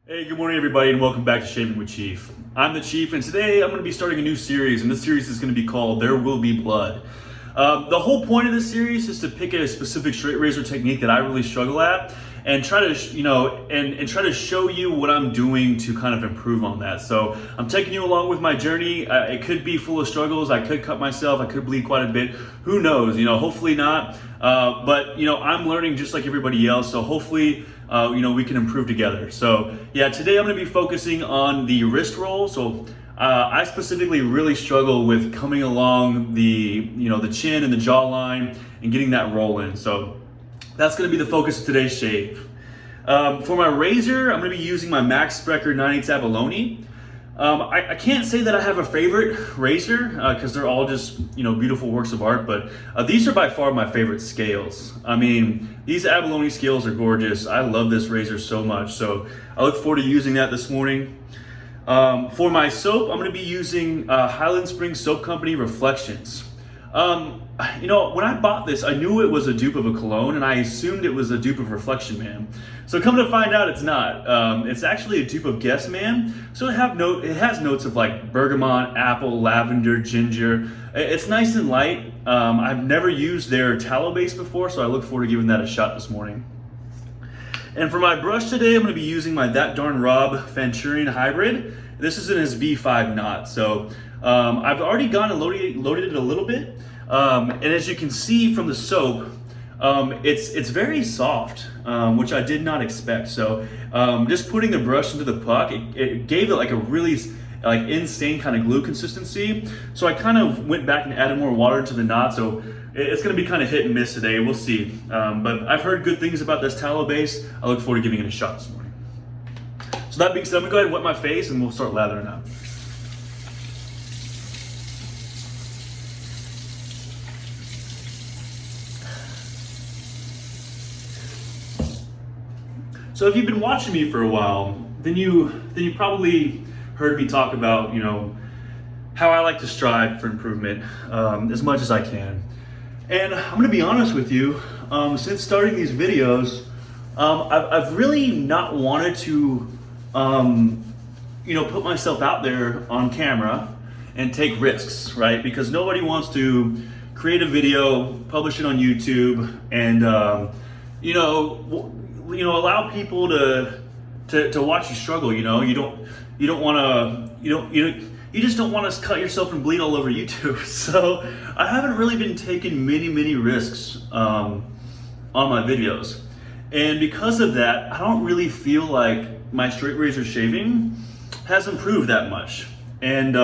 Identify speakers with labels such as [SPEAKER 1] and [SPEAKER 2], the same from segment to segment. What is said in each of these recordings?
[SPEAKER 1] Hey, good morning everybody and welcome back to Shaving with Chief. I'm the Chief and today I'm going to be starting a new series, and this series is going to be called There Will Be Blood. The whole point of this series is to pick a specific straight razor technique that I really struggle at and try to, and try to show you what I'm doing to kind of improve on that. So I'm taking you along with my journey. It could be full of struggles. I could cut myself. I could bleed quite a bit. Who knows? Hopefully not. But I'm learning just like everybody else. So hopefully, we can improve together. So yeah, today I'm going to be focusing on the wrist roll. So I specifically really struggle with coming along the chin and the jawline and getting that roll in. So that's going to be the focus of today's shave. For my razor, I'm going to be using my Max Sprecher 9/8 abalone. I can't say that I have a favorite razor because they're all just beautiful works of art, but these are by far my favorite scales. I mean, these abalone scales are gorgeous. I love this razor so much, so I look forward to using that this morning. For my soap, I'm going to be using Highland Springs Soap Company Reflections. When I bought this, I knew it was a dupe of a cologne, and I assumed it was a dupe of Reflection Man. So come to find out, it's not. It's actually a dupe of Guess Man. So it has notes of like bergamot, apple, lavender, ginger. It's nice and light. I've never used their tallow base before, so I look forward to giving that a shot this morning. And for my brush today, I'm going to be using my That Darn Rob Fanturian Hybrid. This is in his V5 knot. So I've already gone and loaded it a little bit. And as you can see from the soap, it's very soft, which I did not expect. So just putting the brush into the puck, it gave it like a really insane kind of glue consistency. So I kind of went back and added more water to the knot. So it's going to be kind of hit and miss today. We'll see. But I've heard good things about this tallow base. I look forward to giving it a shot this morning. So that being said, I'm going to go ahead and wet my face and we'll start lathering up. So if you've been watching me for a while, then you probably heard me talk about how I like to strive for improvement as much as I can. And I'm going to be honest with you. Since starting these videos, I've really not wanted to put myself out there on camera and take risks, right? Because nobody wants to create a video, publish it on YouTube, and allow people to watch you struggle. You just don't want to cut yourself and bleed all over YouTube. So I haven't really been taking many risks on my videos, and because of that, I don't really feel like my straight razor shaving has improved that much. And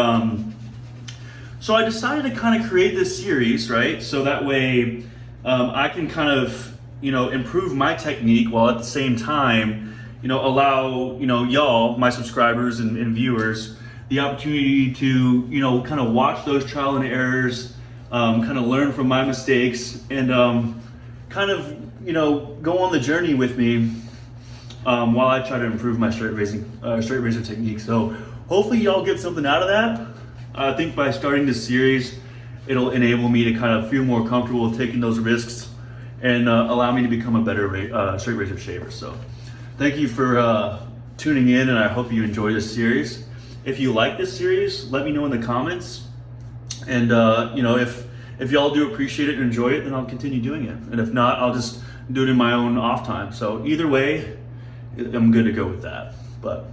[SPEAKER 1] so I decided to kind of create this series, right? So that way I can kind of improve my technique while at the same time, allow, y'all, my subscribers and viewers, the opportunity to, kind of watch those trial and errors, kind of learn from my mistakes, and kind of, go on the journey with me while I try to improve my straight razor technique. So hopefully y'all get something out of that. I think by starting this series, it'll enable me to kind of feel more comfortable with taking those risks and allow me to become a better straight razor shaver. So thank you for tuning in, and I hope you enjoy this series. If you like this series, let me know in the comments. And if y'all do appreciate it and enjoy it, then I'll continue doing it. And if not, I'll just do it in my own off time. So either way, I'm good to go with that. But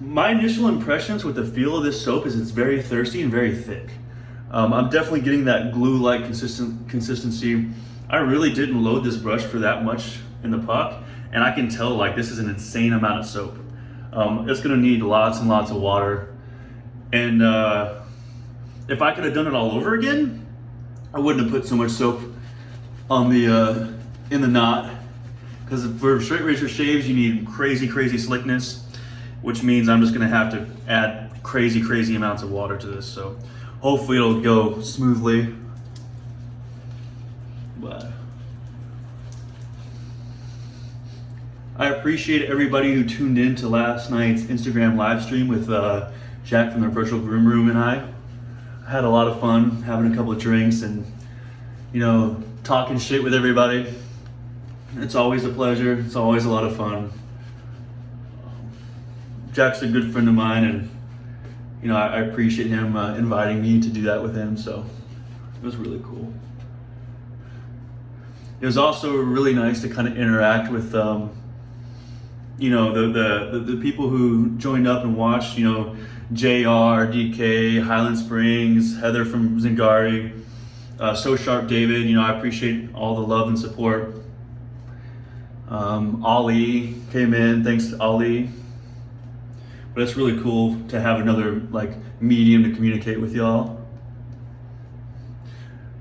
[SPEAKER 1] my initial impressions with the feel of this soap is it's very thirsty and very thick. I'm definitely getting that glue-like consistency. I really didn't load this brush for that much in the puck, and I can tell like this is an insane amount of soap. It's gonna need lots and lots of water. And if I could have done it all over again, I wouldn't have put so much soap on the in the knot. Because for straight razor shaves, you need crazy slickness, which means I'm just gonna have to add crazy amounts of water to this. So hopefully it'll go smoothly. But I appreciate everybody who tuned in to last night's Instagram live stream with Jack from the Virtual Groom Room and I had a lot of fun having a couple of drinks and talking shit with everybody. It's always a pleasure. It's always a lot of fun. Jack's a good friend of mine, and I appreciate him inviting me to do that with him. So it was really cool. It was also really nice to kind of interact with the people who joined up and watched. JR, DK, Highland Springs, Heather from Zingari, So Sharp David. I appreciate all the love and support. Ali came in, thanks to Ali. But it's really cool to have another medium to communicate with y'all.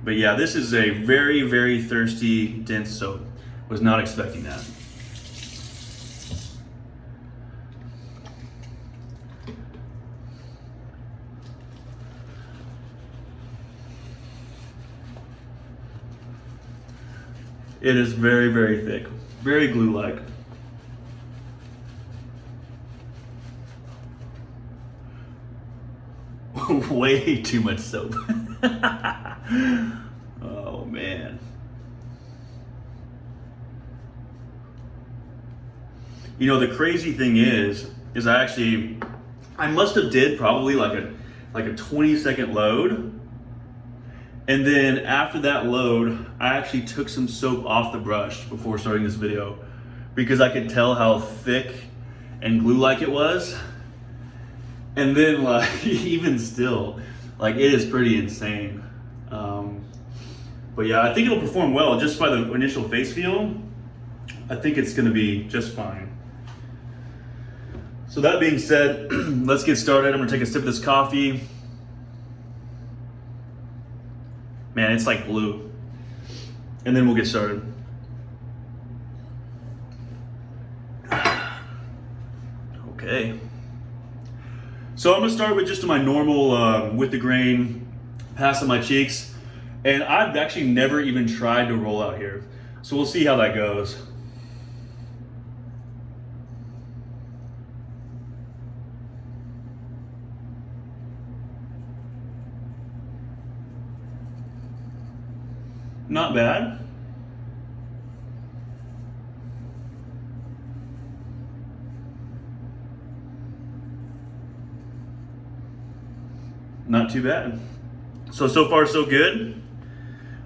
[SPEAKER 1] But yeah, this is a very, very thirsty, dense soap. Was not expecting that. It is very, very thick, very glue-like. Way too much soap. Oh man. The crazy thing is I must have did probably like a 20-second load. And then after that load, I actually took some soap off the brush before starting this video because I could tell how thick and glue-like it was. And then even still, it is pretty insane. But yeah, I think it'll perform well just by the initial face feel. I think it's gonna be just fine. So that being said, let's get started. I'm gonna take a sip of this coffee. Man, it's like glue. And then we'll get started. Okay. So I'm gonna start with just my normal with the grain, pass on my cheeks. And I've actually never even tried to roll out here. So we'll see how that goes. Not bad. Not too bad. So far so good.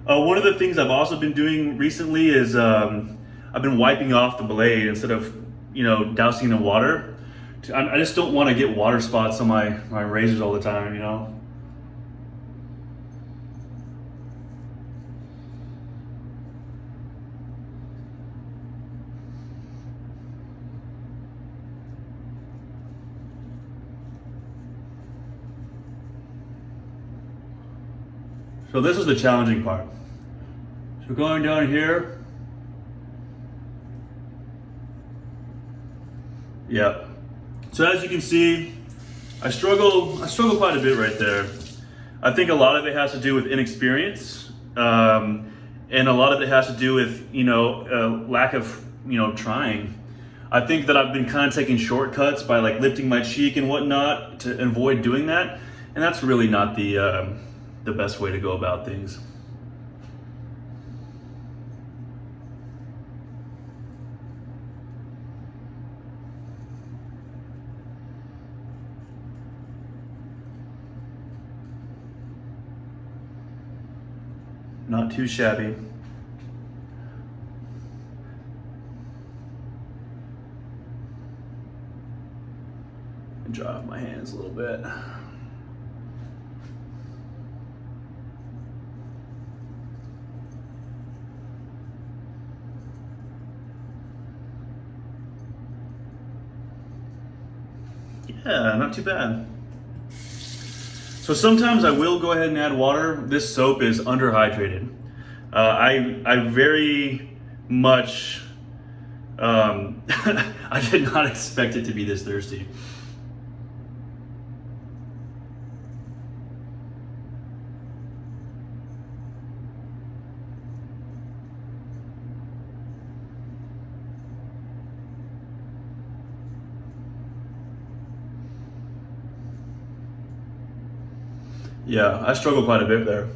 [SPEAKER 1] One of the things I've also been doing recently is I've been wiping off the blade instead of dousing it in water. I just don't want to get water spots on my razors all the time, So this is the challenging part. So going down here. Yeah. So as you can see, I struggle quite a bit right there. I think a lot of it has to do with inexperience, and a lot of it has to do with lack of trying. I think that I've been kind of taking shortcuts by lifting my cheek and whatnot to avoid doing that, and that's really not the best way to go about things. Not too shabby. And dry off my hands a little bit. Yeah, not too bad. So sometimes I will go ahead and add water. This soap is underhydrated. I very much, I did not expect it to be this thirsty. Yeah, I struggle quite a bit there.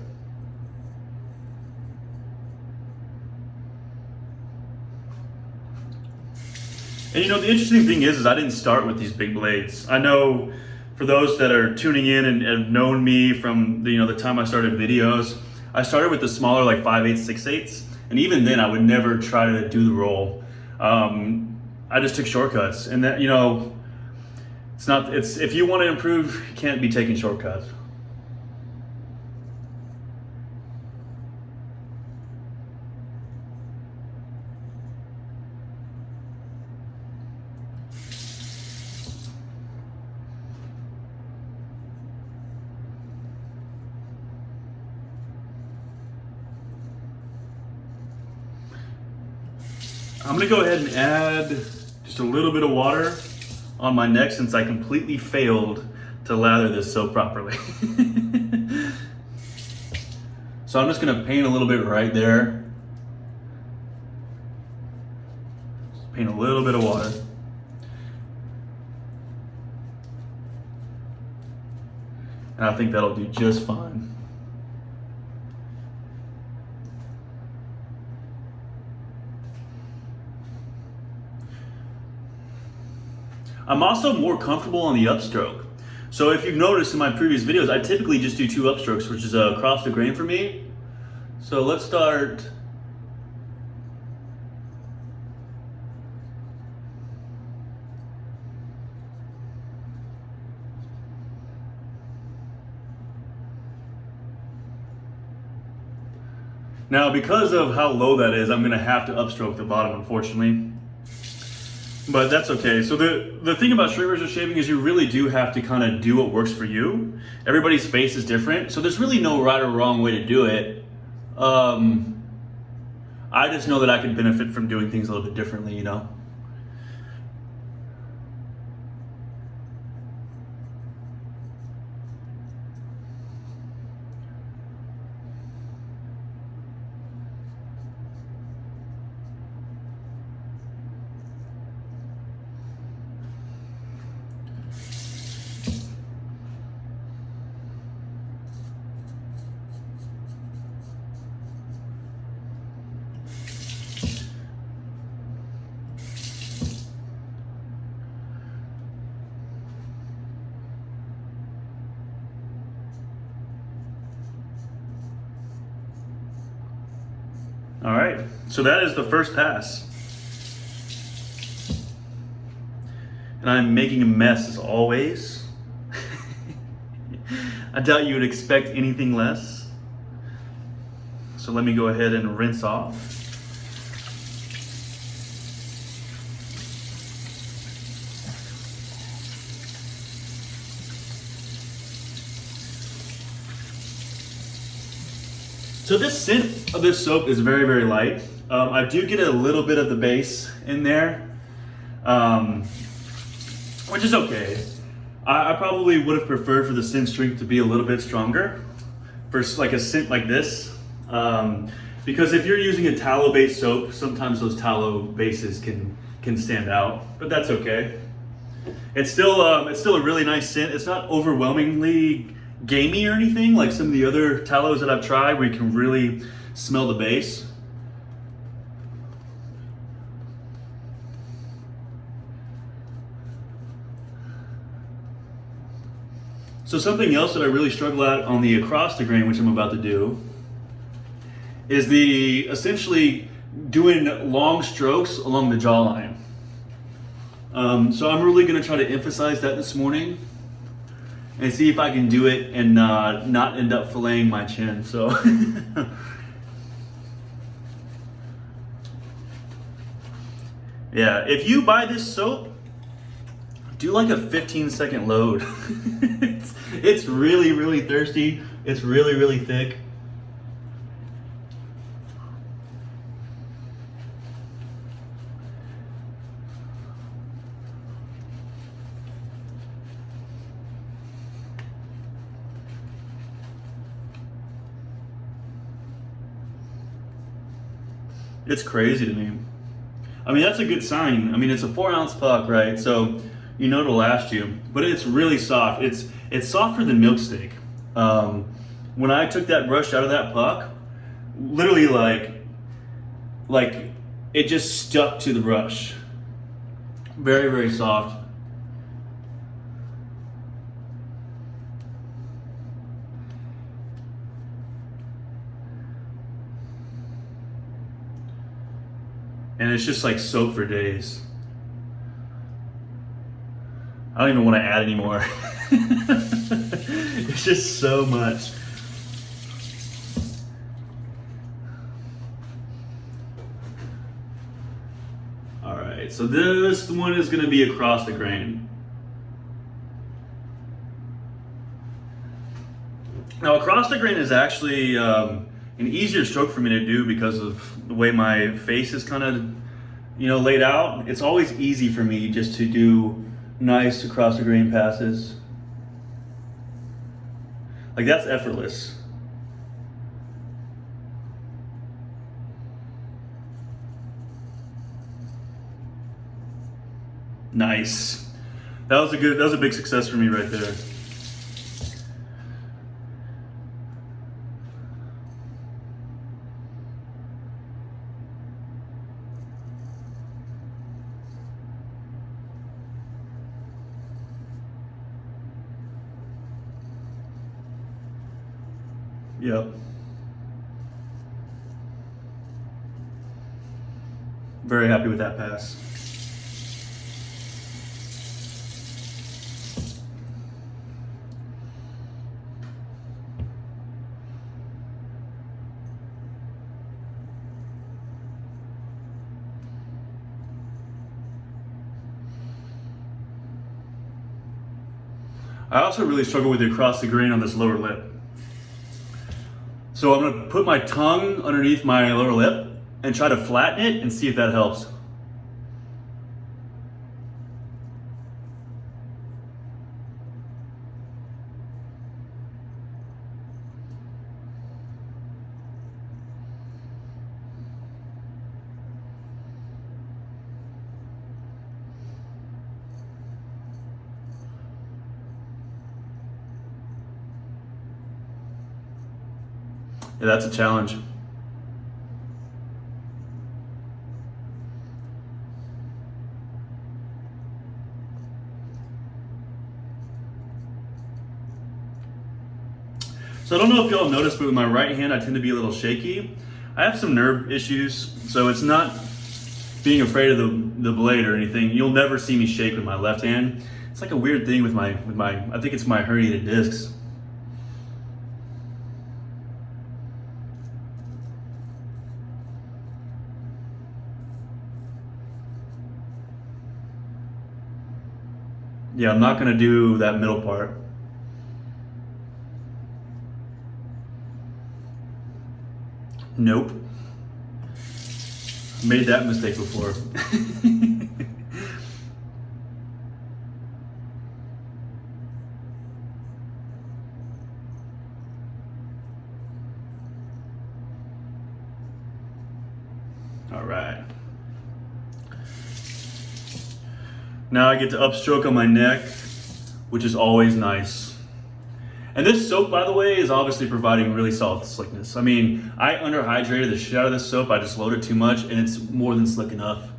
[SPEAKER 1] And you know, the interesting thing is I didn't start with these big blades. I know for those that are tuning in and have known me from the time I started videos, I started with the smaller like 5/8, 6/8, and even then I would never try to do the roll. I just took shortcuts, and that it's if you want to improve, you can't be taking shortcuts. I'm gonna go ahead and add just a little bit of water on my neck since I completely failed to lather this soap properly. So I'm just gonna paint a little bit right there. Just paint a little bit of water. And I think that'll do just fine. I'm also more comfortable on the upstroke. So if you've noticed in my previous videos, I typically just do 2 upstrokes, which is across the grain for me. So let's start. Now, because of how low that is, I'm gonna have to upstroke the bottom, unfortunately. But that's okay. So the thing about straight razor shaving is you really do have to kind of do what works for you. Everybody's face is different, so there's really no right or wrong way to do it. I just know that I can benefit from doing things a little bit differently, All right, so that is the first pass. And I'm making a mess as always. I doubt you would expect anything less. So let me go ahead and rinse off. So this scent of this soap is very, very light. I do get a little bit of the base in there, which is okay. I probably would have preferred for the scent strength to be a little bit stronger for like a scent like this. Because if you're using a tallow-based soap, sometimes those tallow bases can stand out, but that's okay. It's still a really nice scent. It's not overwhelmingly gamey or anything like some of the other tallows that I've tried where you can really smell the base. So something else that I really struggle at on the across the grain, which I'm about to do, is essentially doing long strokes along the jawline. So I'm really going to try to emphasize that this morning and see if I can do it and not end up filleting my chin. So yeah, if you buy this soap, do like a 15-second load. It's really, really thirsty. It's really, really thick. It's crazy to me. I mean, that's a good sign. I mean, it's a 4-ounce puck, right? So you know it'll last you, but it's really soft. It's softer than milk steak. When I took that brush out of that puck, literally like it just stuck to the brush. Very, very soft. And it's just like soap for days. I don't even want to add anymore. It's just so much. All right, so this one is going to be across the grain. Now, across the grain is actually an easier stroke for me to do because of the way my face is kind of, laid out. It's always easy for me just to do nice across the grain passes. Like, that's effortless. Nice. That was a big success for me right there. Yep. Very happy with that pass. I also really struggle with the across the grain on this lower lip. So I'm gonna put my tongue underneath my lower lip and try to flatten it and see if that helps. Yeah, that's a challenge. So I don't know if y'all have noticed, but with my right hand, I tend to be a little shaky. I have some nerve issues, so it's not being afraid of the blade or anything. You'll never see me shake with my left hand. It's like a weird thing with my, I think it's my herniated discs. Yeah, I'm not gonna do that middle part. Nope. Made that mistake before. All right. Now I get to upstroke on my neck, which is always nice. And this soap, by the way, is obviously providing really solid slickness. I mean, I underhydrated the shit out of this soap. I just loaded too much, and it's more than slick enough.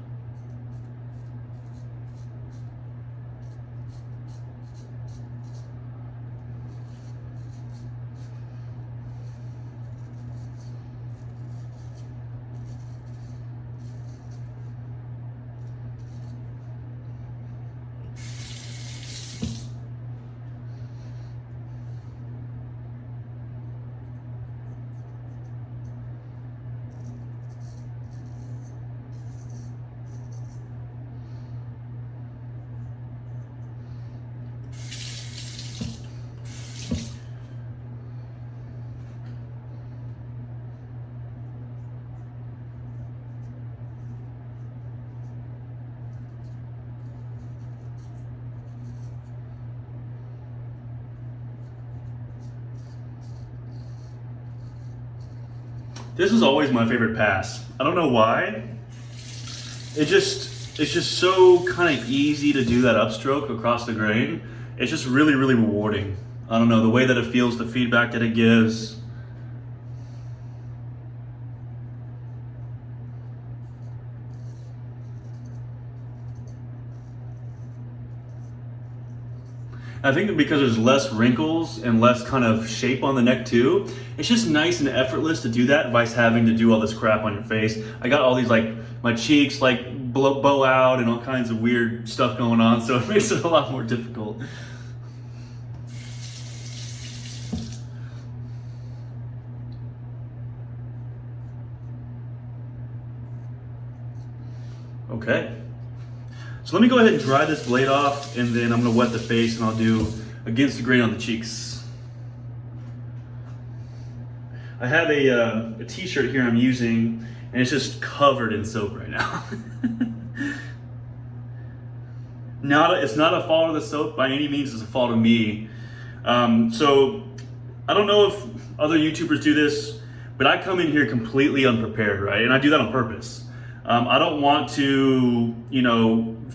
[SPEAKER 1] This is always my favorite pass. I don't know why. It's just so kind of easy to do that upstroke across the grain. It's just really, really rewarding. I don't know, the way that it feels, the feedback that it gives. I think that because there's less wrinkles and less kind of shape on the neck too, it's just nice and effortless to do that vice having to do all this crap on your face. I got all these like, my cheeks like bow out and all kinds of weird stuff going on, so it makes it a lot more difficult. Okay. So let me go ahead and dry this blade off, and then I'm gonna wet the face and I'll do against the grain on the cheeks. I have a t-shirt here I'm using, and it's just covered in soap right now. It's not a fault of the soap by any means, it's a fault of me. So I don't know if other YouTubers do this, but I come in here completely unprepared, right? And I do that on purpose. I don't want to,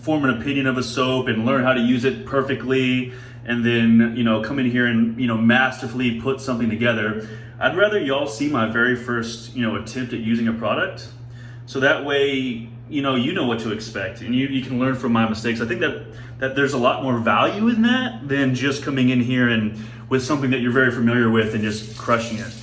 [SPEAKER 1] form an opinion of a soap and learn how to use it perfectly and then, come in here and, masterfully put something together. I'd rather y'all see my very first, attempt at using a product. So that way, you know what to expect and you can learn from my mistakes. I think that there's a lot more value in that than just coming in here and with something that you're very familiar with and just crushing it.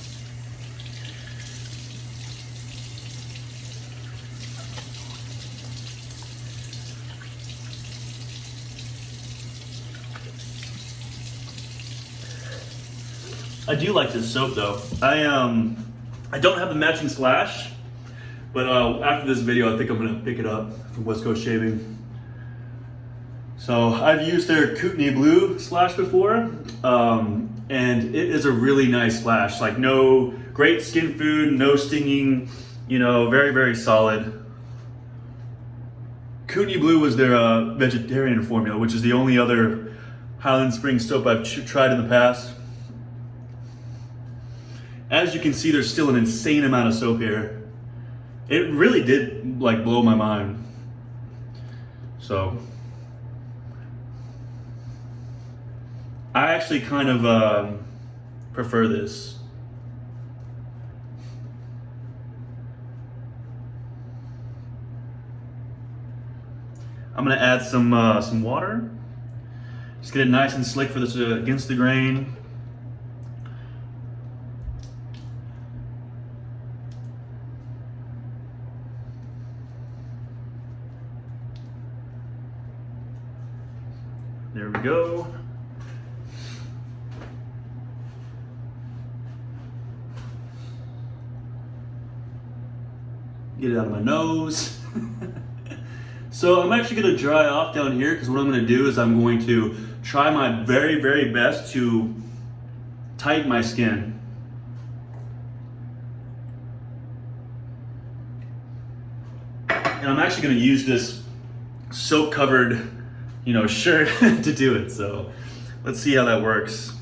[SPEAKER 1] I do like this soap though. I don't have the matching slash, but after this video I think I'm gonna pick it up from West Coast Shaving. So I've used their Kootenai Blue slash before, and it is a really nice slash. Like no great skin food, no stinging, very, very solid. Kootenai Blue was their vegetarian formula, which is the only other Highland Springs soap I've tried in the past. As you can see, there's still an insane amount of soap here. It really did blow my mind. So I actually kind of prefer this. I'm gonna add some water. Just get it nice and slick for this against the grain. There we go. Get it out of my nose. So I'm actually gonna dry off down here because what I'm gonna do is I'm going to try my very, very best to tighten my skin. And I'm actually gonna use this soap covered shirt to do it. So let's see how that works.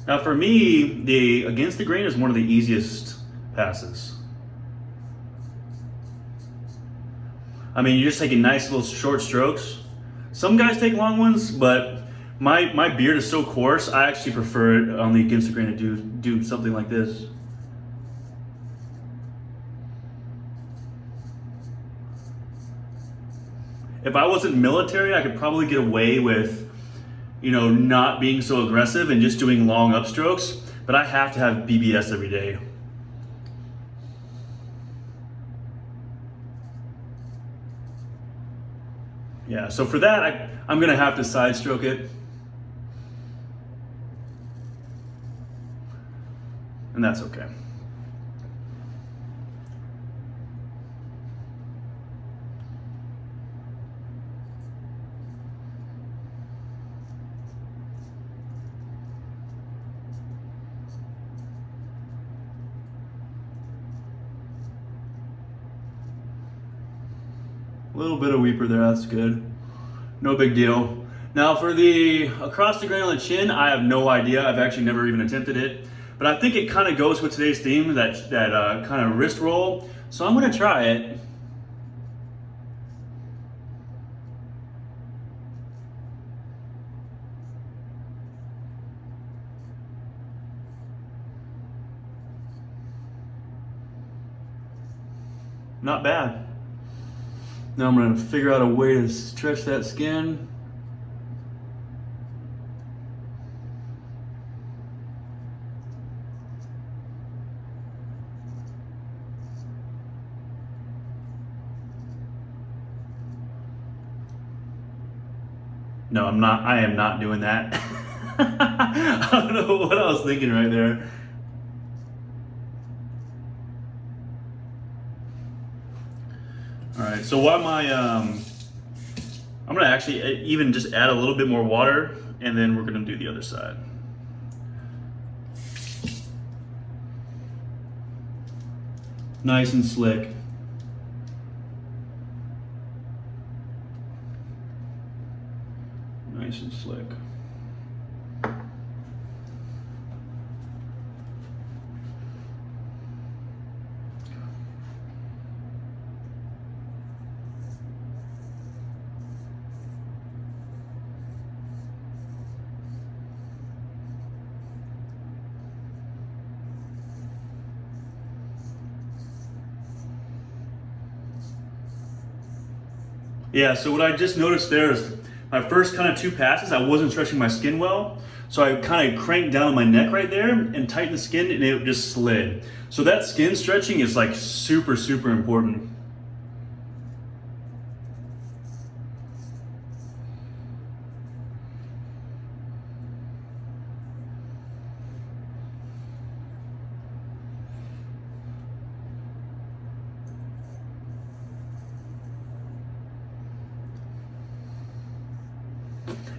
[SPEAKER 1] Now for me, the against the grain is one of the easiest passes. I mean, you're just taking nice little short strokes. Some guys take long ones, but my beard is so coarse, I actually prefer it on the against the grain to do something like this. If I wasn't military, I could probably get away with, not being so aggressive and just doing long upstrokes, but I have to have BBS every day. Yeah, so for that, I'm gonna have to side stroke it. And that's okay. A little bit of weeper there, that's good. No big deal. Now for the across the grain on the chin, I have no idea. I've actually never even attempted it. But I think it kind of goes with today's theme, that kind of wrist roll. So I'm gonna try it. not bad. Now I'm gonna figure out a way to stretch that skin. No, I'm not. I am not doing that. I don't know what I was thinking right there. All right, so while I'm gonna actually even just add a little bit more water, and then we're gonna do the other side. Nice and slick. Nice and slick. Yeah, so what I just noticed there is my first kind of 2 passes, I wasn't stretching my skin well. So I kind of cranked down my neck right there and tightened the skin, and it just slid. So that skin stretching is like super, super important.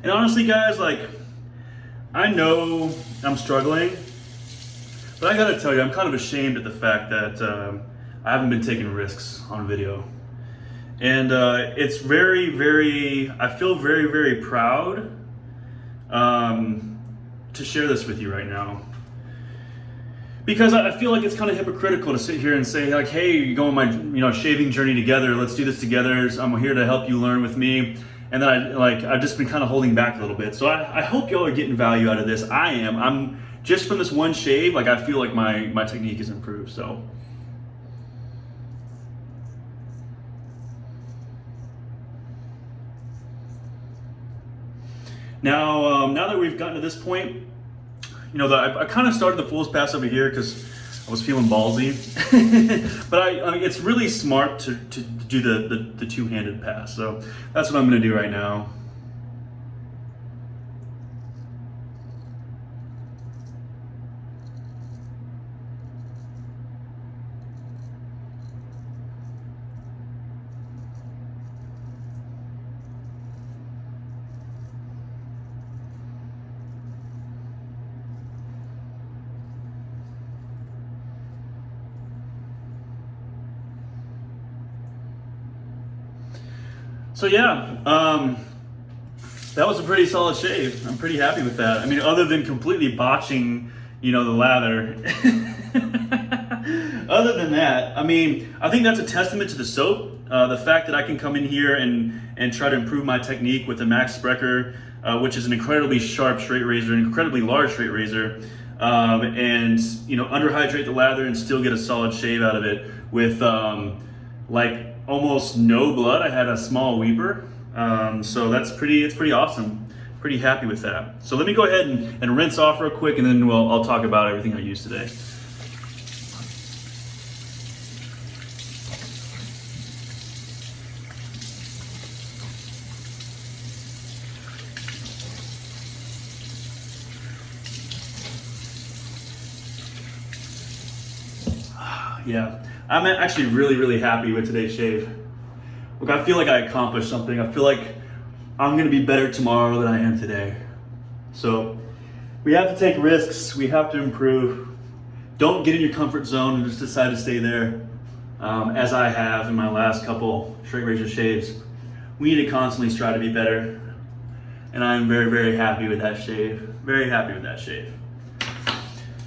[SPEAKER 1] And honestly, guys, like, I know I'm struggling, but I gotta tell you, I'm kind of ashamed at the fact that I haven't been taking risks on video. And it's I feel very, very proud to share this with you right now. Because I feel like it's kind of hypocritical to sit here and say, like, hey, you go on my shaving journey together, let's do this together, I'm here to help you learn with me. And then I've just been kind of holding back a little bit. So I hope y'all are getting value out of this. I am. I'm just from this one shave, like, I feel like my technique is improved, so. Now that we've gotten to this point, I kind of started the fool's pass over here because I was feeling ballsy. But I mean, it's really smart to do the two-handed pass. So that's what I'm gonna do right now. So yeah, that was a pretty solid shave. I'm pretty happy with that. I mean, other than completely botching, the lather. Other than that, I mean, I think that's a testament to the soap. The fact that I can come in here and try to improve my technique with the Max Sprecher, which is an incredibly sharp straight razor, an incredibly large straight razor, and underhydrate the lather and still get a solid shave out of it with like almost no blood. I had a small weeper, so it's pretty awesome. Pretty happy with that. So let me go ahead and rinse off real quick, and then I'll talk about everything I used today. Yeah, I'm actually really, really happy with today's shave. Look, I feel like I accomplished something. I feel like I'm gonna be better tomorrow than I am today. So we have to take risks. We have to improve. Don't get in your comfort zone and just decide to stay there, as I have in my last couple straight razor shaves. We need to constantly strive to be better. And I'm very, very happy with that shave. Very happy with that shave.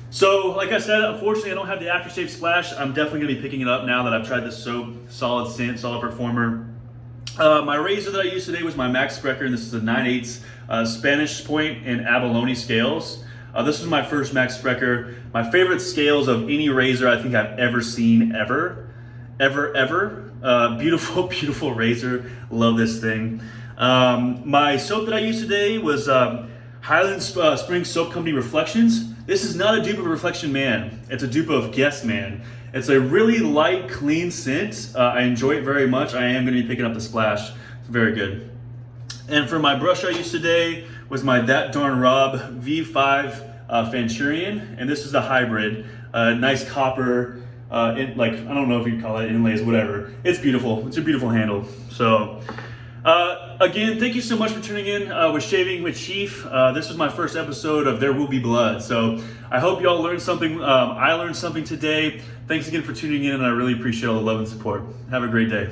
[SPEAKER 1] So, like I said, unfortunately I don't have the aftershave splash. I'm definitely gonna be picking it up now that I've tried this soap. Solid scent, solid performer. My razor that I used today was my Max Sprecher, and this is a 9/8 Spanish point and abalone scales. This was my first Max Sprecher. My favorite scales of any razor I think I've ever seen, ever. ever. Beautiful, beautiful razor. Love this thing. My soap that I used today was Highland Springs Soap Company Reflections. This is not a dupe of Reflection Man. It's a dupe of Guess Man. It's a really light, clean scent. I enjoy it very much. I am going to be picking up the Splash. It's very good. And for my brush I used today was my That Darn Rob V5 Fanturion, and this is the hybrid. Nice copper, I don't know if you'd call it inlays, whatever. It's beautiful. It's a beautiful handle. So, again, thank you so much for tuning in with Shaving with Chief. This was my first episode of There Will Be Blood. So I hope y'all learned something. I learned something today. Thanks again for tuning in, and I really appreciate all the love and support. Have a great day.